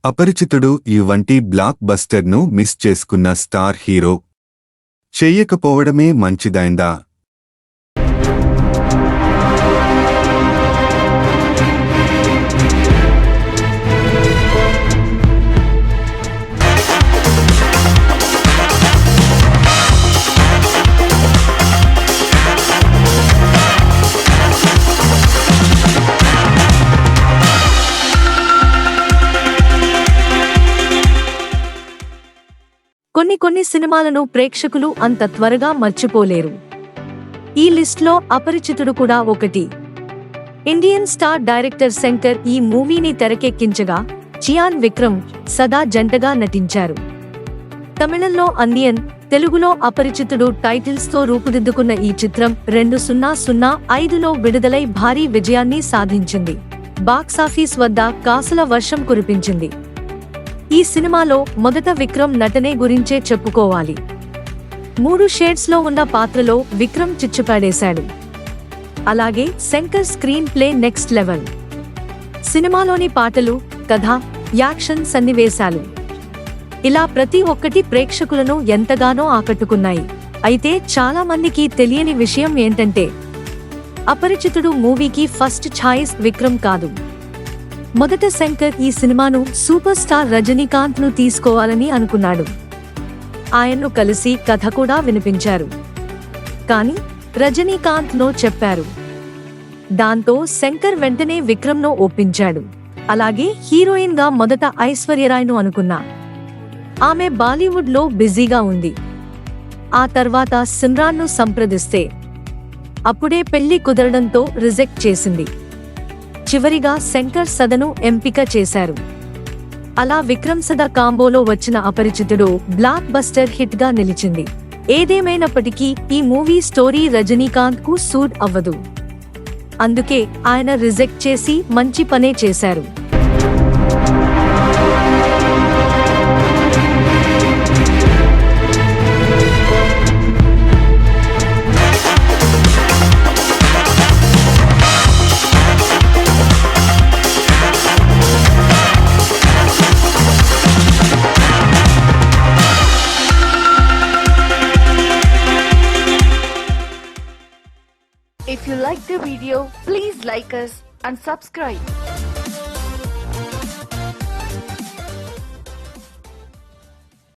అపరిచితుడు ఈ వంటి black బస్టర్ను miss చేసుకున్న స్టార్ హీరో చెయ్యకపోవడమే మంచిదైందా? కొన్ని సినిమాలను ప్రేక్షకులు అంత త్వరగా మర్చిపోలేరు. ఈ లిస్ట్లో అపరిచితుడు కూడా ఒకటి. ఇండియన్ స్టార్ డైరెక్టర్ శంకర్ ఈ మూవీని తెరకెక్కించగా చియాన్ విక్రమ్, సదా జంటగా నటించారు. తమిళంలో అందియన్, తెలుగులో అపరిచితుడు టైటిల్స్తో రూపుదిద్దుకున్న ఈ చిత్రం 2005లో విడుదలై భారీ విజయాన్ని సాధించింది. బాక్సాఫీస్ వద్ద కాసుల వర్షం కురిపించింది. ఈ సినిమాలో మొదట విక్రమ్ నటనే గురించే చెప్పుకోవాలి. 3 షేడ్స్లో ఉన్న పాత్రలో విక్రమ్ చిచ్చుపాడేశాడు. అలాగే Shankar screen play next level. సినిమాలోని పాటలు, కథ, యాక్షన్ సన్నివేశాలు ఇలా ప్రతి ఒక్కటి ప్రేక్షకులను ఎంతగానో ఆకట్టుకున్నాయి. అయితే చాలా మందికి తెలియని విషయం ఏంటంటే అపరిచితుడు మూవీకి ఫస్ట్ ఛాయిస్ విక్రమ్ కాదు. మొదట శంకర్ ఈ సినిమాను సూపర్ స్టార్ రజనీకాంత్ ను తీసుకోవాలని అనుకున్నాడు. ఆయన్ను కలిసి కథ కూడా వినిపించారు. కానీ రజనీకాంత్ నో చెప్పారు. దాంతో శంకర్ వెంటనే విక్రమ్ ను ఒప్పించాడు. అలాగే హీరోయిన్ గా మొదట ఐశ్వర్యరాయ్ను అనుకున్నా. ఆమె బాలీవుడ్ లో బిజీగా ఉంది. ఆ తర్వాత సిమ్రాన్ ను సంప్రదిస్తే అప్పుడే పెళ్లి కుదరడంతో రిజెక్ట్ చేసింది. చివరిగా శంకర్ సదను ఎంపిక చేశారు. అలా విక్రమ్ సద కాంబోలో వచ్చిన అపరిచితుడు బ్లాక్ బస్టర్ హిట్ గా నిలిచింది. ఏదేమైనప్పటికీ ఈ మూవీ స్టోరీ రజనీకాంత్ కు సూట్ అవ్వదు. అందుకే ఆయన రిజెక్ట్ చేసి మంచి పనే చేశారు. If you like the video, please like us and subscribe.